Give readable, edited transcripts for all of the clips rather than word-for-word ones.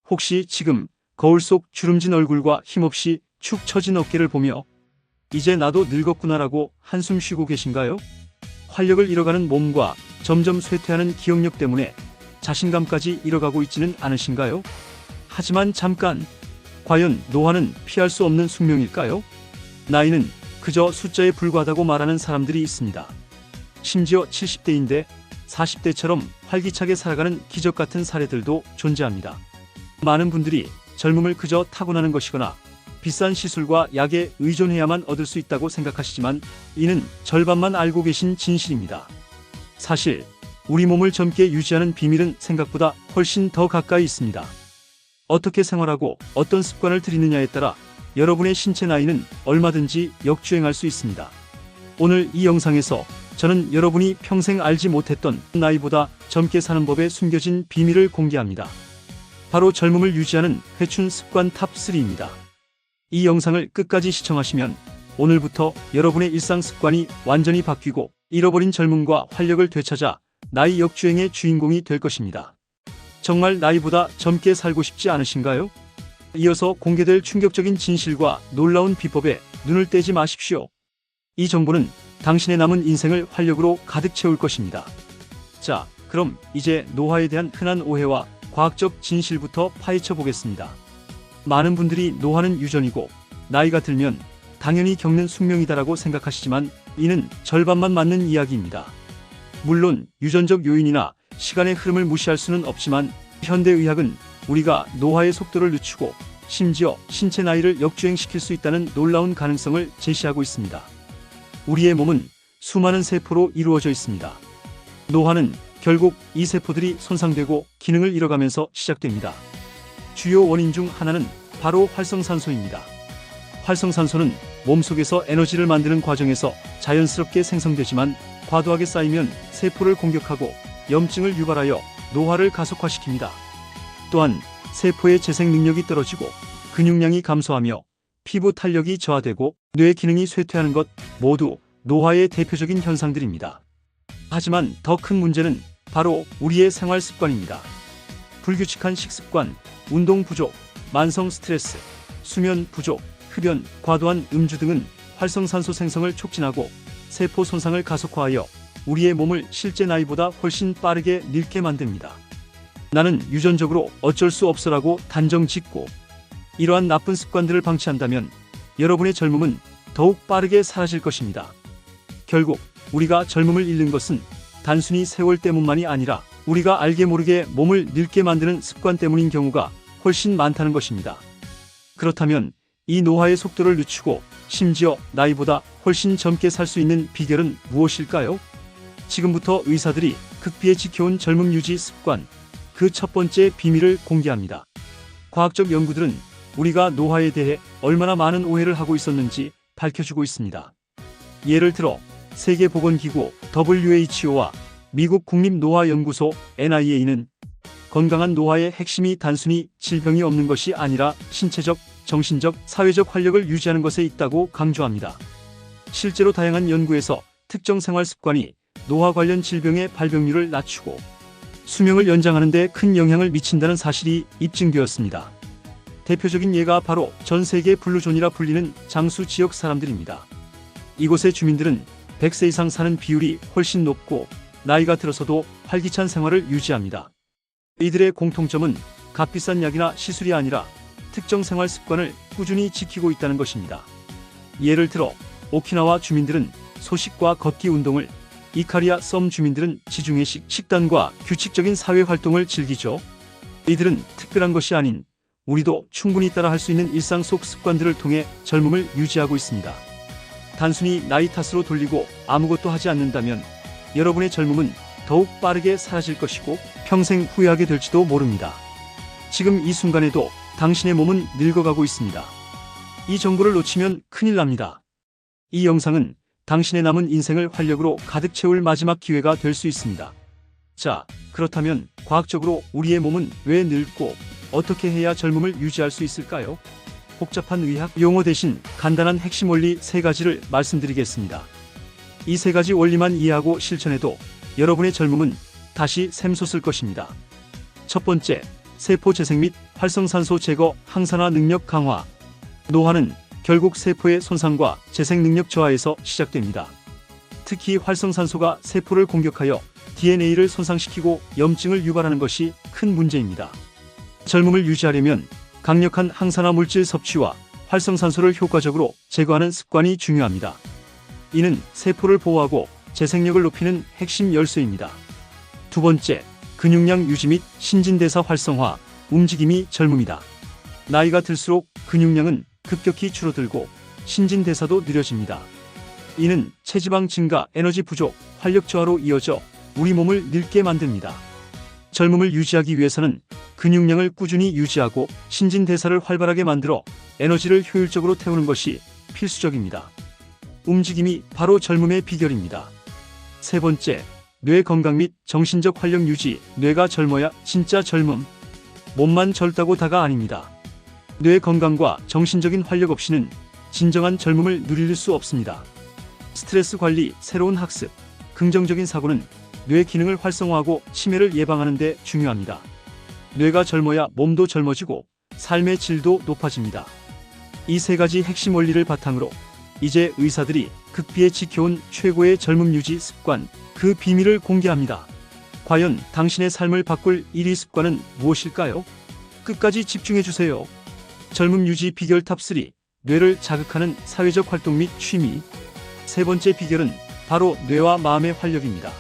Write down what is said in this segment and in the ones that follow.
혹시 지금 거울 속 주름진 얼굴과 힘없이 축 처진 어깨를 보며 이제 나도 늙었구나라고 한숨 쉬고 계신가요? 활력을 잃어가는 몸과 점점 쇠퇴하는 기억력 때문에 자신감까지 잃어가고 있지는 않으신가요? 하지만 잠깐, 과연 노화는 피할 수 없는 숙명일까요? 나이는 그저 숫자에 불과하다고 말하는 사람들이 있습니다. 심지어 70대인데 40대처럼 활기차게 살아가는 기적 같은 사례들도 존재합니다. 많은 분들이 젊음을 그저 타고나는 것이거나 비싼 시술과 약에 의존해야만 얻을 수 있다고 생각하시지만 이는 절반만 알고 계신 진실입니다. 사실 우리 몸을 젊게 유지하는 비밀은 생각보다 훨씬 더 가까이 있습니다. 어떻게 생활하고 어떤 습관을 들이느냐에 따라 여러분의 신체 나이는 얼마든지 역주행할 수 있습니다. 오늘 이 영상에서 저는 여러분이 평생 알지 못했던 나이보다 젊게 사는 법에 숨겨진 비밀을 공개합니다. 바로 젊음을 유지하는 회춘 습관 탑 3입니다. 이 영상을 끝까지 시청하시면 오늘부터 여러분의 일상 습관이 완전히 바뀌고 잃어버린 젊음과 활력을 되찾아 나이 역주행의 주인공이 될 것입니다. 정말 나이보다 젊게 살고 싶지 않으신가요? 이어서 공개될 충격적인 진실과 놀라운 비법에 눈을 떼지 마십시오. 이 정보는 당신의 남은 인생을 활력으로 가득 채울 것입니다. 자, 그럼 이제 노화에 대한 흔한 오해와 과학적 진실부터 파헤쳐 보겠습니다. 많은 분들이 노화는 유전이고 나이가 들면 당연히 겪는 숙명이다라고 생각하시지만 이는 절반만 맞는 이야기입니다. 물론 유전적 요인이나 시간의 흐름을 무시할 수는 없지만 현대의학은 우리가 노화의 속도를 늦추고 심지어 신체 나이를 역주행시킬 수 있다는 놀라운 가능성을 제시하고 있습니다. 우리의 몸은 수많은 세포로 이루어져 있습니다. 노화는 결국 이 세포들이 손상되고 기능을 잃어가면서 시작됩니다. 주요 원인 중 하나는 바로 활성산소입니다. 활성산소는 몸속에서 에너지를 만드는 과정에서 자연스럽게 생성되지만 과도하게 쌓이면 세포를 공격하고 염증을 유발하여 노화를 가속화시킵니다. 또한 세포의 재생 능력이 떨어지고 근육량이 감소하며 피부 탄력이 저하되고 뇌 기능이 쇠퇴하는 것 모두 노화의 대표적인 현상들입니다. 하지만 더 큰 문제는 바로 우리의 생활 습관입니다. 불규칙한 식습관, 운동 부족, 만성 스트레스, 수면 부족, 흡연, 과도한 음주 등은 활성산소 생성을 촉진하고 세포 손상을 가속화하여 우리의 몸을 실제 나이보다 훨씬 빠르게 늙게 만듭니다. 나는 유전적으로 어쩔 수 없어라고 단정 짓고 이러한 나쁜 습관들을 방치한다면 여러분의 젊음은 더욱 빠르게 사라질 것입니다. 결국 우리가 젊음을 잃는 것은 단순히 세월 때문만이 아니라 우리가 알게 모르게 몸을 늙게 만드는 습관 때문인 경우가 훨씬 많다는 것입니다. 그렇다면 이 노화의 속도를 늦추고 심지어 나이보다 훨씬 젊게 살 수 있는 비결은 무엇일까요? 지금부터 의사들이 극비에 지켜온 젊음 유지 습관, 그 첫 번째 비밀을 공개합니다. 과학적 연구들은 우리가 노화에 대해 얼마나 많은 오해를 하고 있었는지 밝혀주고 있습니다. 예를 들어 세계보건기구 WHO와 미국 국립노화연구소 NIA는 건강한 노화의 핵심이 단순히 질병이 없는 것이 아니라 신체적, 정신적, 사회적 활력을 유지하는 것에 있다고 강조합니다. 실제로 다양한 연구에서 특정 생활 습관이 노화 관련 질병의 발병률을 낮추고 수명을 연장하는 데 큰 영향을 미친다는 사실이 입증되었습니다. 대표적인 예가 바로 전 세계 블루존이라 불리는 장수 지역 사람들입니다. 이곳의 주민들은 100세 이상 사는 비율이 훨씬 높고 나이가 들어서도 활기찬 생활을 유지합니다. 이들의 공통점은 값비싼 약이나 시술이 아니라 특정 생활 습관을 꾸준히 지키고 있다는 것입니다. 예를 들어 오키나와 주민들은 소식과 걷기 운동을, 이카리아 섬 주민들은 지중해식 식단과 규칙적인 사회 활동을 즐기죠. 이들은 특별한 것이 아닌 우리도 충분히 따라할 수 있는 일상 속 습관들을 통해 젊음을 유지하고 있습니다. 단순히 나이 탓으로 돌리고 아무것도 하지 않는다면 여러분의 젊음은 더욱 빠르게 사라질 것이고 평생 후회하게 될지도 모릅니다. 지금 이 순간에도 당신의 몸은 늙어가고 있습니다. 이 정보를 놓치면 큰일 납니다. 이 영상은 당신의 남은 인생을 활력으로 가득 채울 마지막 기회가 될 수 있습니다. 자, 그렇다면 과학적으로 우리의 몸은 왜 늙고 어떻게 해야 젊음을 유지할 수 있을까요? 복잡한 의학 용어 대신 간단한 핵심 원리 3가지를 말씀드리겠습니다. 이 3가지 원리만 이해하고 실천해도 여러분의 젊음은 다시 샘솟을 것입니다. 첫 번째, 세포 재생 및 활성산소 제거, 항산화 능력 강화. 노화는 결국 세포의 손상과 재생 능력 저하에서 시작됩니다. 특히 활성산소가 세포를 공격하여 DNA를 손상시키고 염증을 유발하는 것이 큰 문제입니다. 젊음을 유지하려면 강력한 항산화 물질 섭취와 활성산소를 효과적으로 제거하는 습관이 중요합니다. 이는 세포를 보호하고 재생력을 높이는 핵심 열쇠입니다. 두 번째, 근육량 유지 및 신진대사 활성화, 움직임이 젊음이다. 나이가 들수록 근육량은 급격히 줄어들고 신진대사도 느려집니다. 이는 체지방 증가, 에너지 부족, 활력 저하로 이어져 우리 몸을 늙게 만듭니다. 젊음을 유지하기 위해서는 근육량을 꾸준히 유지하고 신진대사를 활발하게 만들어 에너지를 효율적으로 태우는 것이 필수적입니다. 움직임이 바로 젊음의 비결입니다. 세 번째, 뇌 건강 및 정신적 활력 유지. 뇌가 젊어야 진짜 젊음. 몸만 젊다고 다가 아닙니다. 뇌 건강과 정신적인 활력 없이는 진정한 젊음을 누릴 수 없습니다. 스트레스 관리, 새로운 학습, 긍정적인 사고는 뇌 기능을 활성화하고 치매를 예방하는 데 중요합니다. 뇌가 젊어야 몸도 젊어지고 삶의 질도 높아집니다. 이 세 가지 핵심 원리를 바탕으로 이제 의사들이 극비에 지켜온 최고의 젊음 유지 습관, 그 비밀을 공개합니다. 과연 당신의 삶을 바꿀 1위 습관은 무엇일까요? 끝까지 집중해주세요. 젊음 유지 비결 탑3. 뇌를 자극하는 사회적 활동 및 취미. 세 번째 비결은 바로 뇌와 마음의 활력입니다.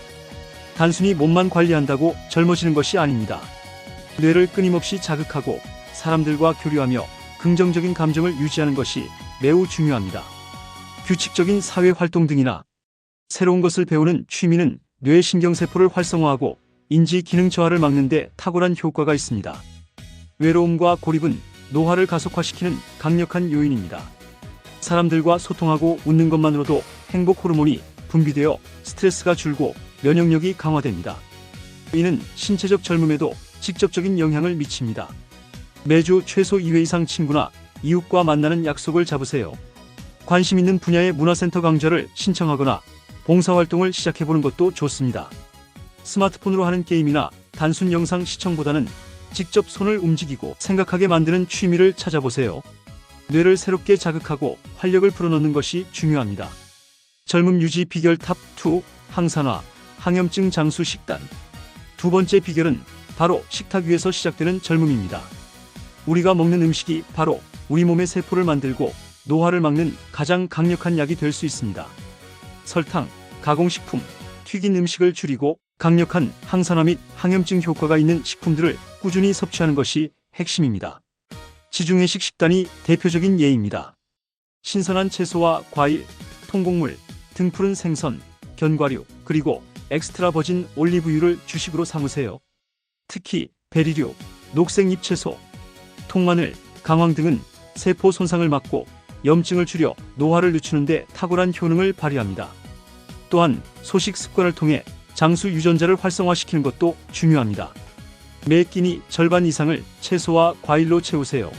단순히 몸만 관리한다고 젊어지는 것이 아닙니다. 뇌를 끊임없이 자극하고 사람들과 교류하며 긍정적인 감정을 유지하는 것이 매우 중요합니다. 규칙적인 사회활동 등이나 새로운 것을 배우는 취미는 뇌 신경세포를 활성화하고 인지 기능 저하를 막는 데 탁월한 효과가 있습니다. 외로움과 고립은 노화를 가속화시키는 강력한 요인입니다. 사람들과 소통하고 웃는 것만으로도 행복 호르몬이 분비되어 스트레스가 줄고 면역력이 강화됩니다. 이는 신체적 젊음에도 직접적인 영향을 미칩니다. 매주 최소 2회 이상 친구나 이웃과 만나는 약속을 잡으세요. 관심 있는 분야의 문화센터 강좌를 신청하거나 봉사활동을 시작해보는 것도 좋습니다. 스마트폰으로 하는 게임이나 단순 영상 시청보다는 직접 손을 움직이고 생각하게 만드는 취미를 찾아보세요. 뇌를 새롭게 자극하고 활력을 불어넣는 것이 중요합니다. 젊음 유지 비결 탑2. 항산화, 항염증 장수 식단. 두 번째 비결은 바로 식탁 위에서 시작되는 젊음입니다. 우리가 먹는 음식이 바로 우리 몸의 세포를 만들고 노화를 막는 가장 강력한 약이 될 수 있습니다. 설탕, 가공식품, 튀긴 음식을 줄이고 강력한 항산화 및 항염증 효과가 있는 식품들을 꾸준히 섭취하는 것이 핵심입니다. 지중해식 식단이 대표적인 예입니다. 신선한 채소와 과일, 통곡물, 등푸른 생선, 견과류, 그리고 엑스트라 버진 올리브유를 주식으로 삼으세요. 특히 베리류, 녹색 잎채소, 통마늘, 강황 등은 세포 손상을 막고 염증을 줄여 노화를 늦추는 데 탁월한 효능을 발휘합니다. 또한 소식 습관을 통해 장수 유전자를 활성화시키는 것도 중요합니다. 매 끼니 절반 이상을 채소와 과일로 채우세요.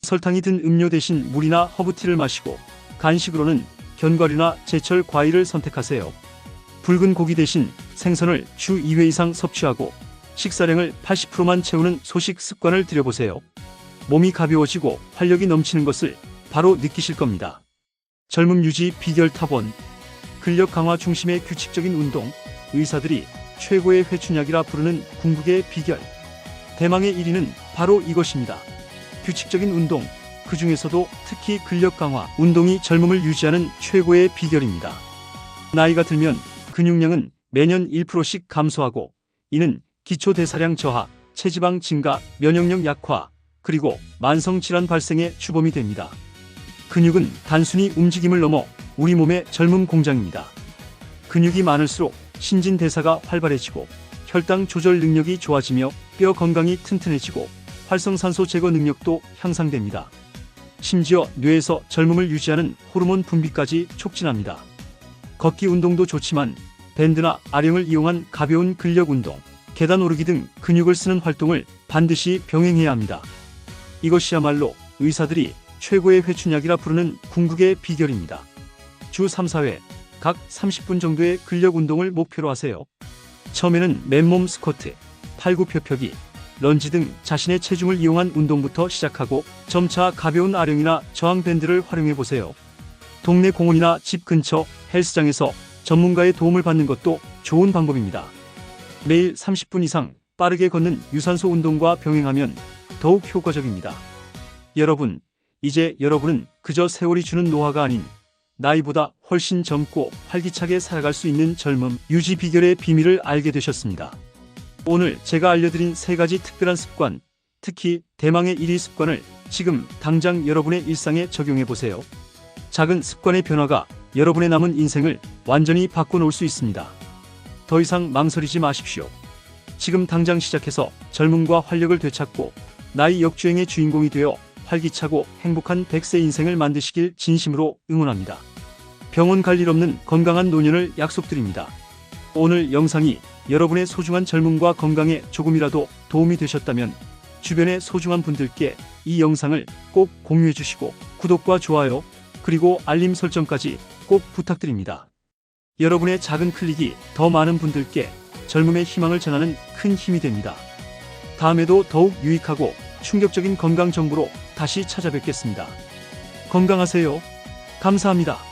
설탕이 든 음료 대신 물이나 허브티를 마시고 간식으로는 견과류나 제철 과일을 선택하세요. 붉은 고기 대신 생선을 주 2회 이상 섭취하고 식사량을 80%만 채우는 소식 습관을 들여보세요. 몸이 가벼워지고 활력이 넘치는 것을 바로 느끼실 겁니다. 젊음 유지 비결 탑1. 근력 강화 중심의 규칙적인 운동. 의사들이 최고의 회춘약이라 부르는 궁극의 비결. 대망의 1위는 바로 이것입니다. 규칙적인 운동. 그 중에서도 특히 근력 강화 운동이 젊음을 유지하는 최고의 비결입니다. 나이가 들면 근육량은 매년 1%씩 감소하고 이는 기초대사량 저하, 체지방 증가, 면역력 약화, 그리고 만성질환 발생의 주범이 됩니다. 근육은 단순히 움직임을 넘어 우리 몸의 젊음 공장입니다. 근육이 많을수록 신진대사가 활발해지고 혈당 조절 능력이 좋아지며 뼈 건강이 튼튼해지고 활성산소 제거 능력도 향상됩니다. 심지어 뇌에서 젊음을 유지하는 호르몬 분비까지 촉진합니다. 걷기 운동도 좋지만 밴드나 아령을 이용한 가벼운 근력 운동, 계단 오르기 등 근육을 쓰는 활동을 반드시 병행해야 합니다. 이것이야말로 의사들이 최고의 회춘약이라 부르는 궁극의 비결입니다. 주 3, 4회 각 30분 정도의 근력 운동을 목표로 하세요. 처음에는 맨몸 스쿼트, 팔굽혀펴기, 런지 등 자신의 체중을 이용한 운동부터 시작하고 점차 가벼운 아령이나 저항밴드를 활용해 보세요. 동네 공원이나 집 근처 헬스장에서 전문가의 도움을 받는 것도 좋은 방법입니다. 매일 30분 이상 빠르게 걷는 유산소 운동과 병행하면 더욱 효과적입니다. 여러분, 이제 여러분은 그저 세월이 주는 노화가 아닌 나이보다 훨씬 젊고 활기차게 살아갈 수 있는 젊음 유지 비결의 비밀을 알게 되셨습니다. 오늘 제가 알려드린 3가지 특별한 습관, 특히 대망의 1위 습관을 지금 당장 여러분의 일상에 적용해 보세요. 작은 습관의 변화가 여러분의 남은 인생을 완전히 바꿔놓을 수 있습니다. 더 이상 망설이지 마십시오. 지금 당장 시작해서 젊음과 활력을 되찾고 나이 역주행의 주인공이 되어 활기차고 행복한 100세 인생을 만드시길 진심으로 응원합니다. 병원 갈 일 없는 건강한 노년을 약속드립니다. 오늘 영상이 여러분의 소중한 젊음과 건강에 조금이라도 도움이 되셨다면 주변의 소중한 분들께 이 영상을 꼭 공유해 주시고 구독과 좋아요 그리고 알림 설정까지 꼭 부탁드립니다. 여러분의 작은 클릭이 더 많은 분들께 젊음의 희망을 전하는 큰 힘이 됩니다. 다음에도 더욱 유익하고 충격적인 건강 정보로 다시 찾아뵙겠습니다. 건강하세요. 감사합니다.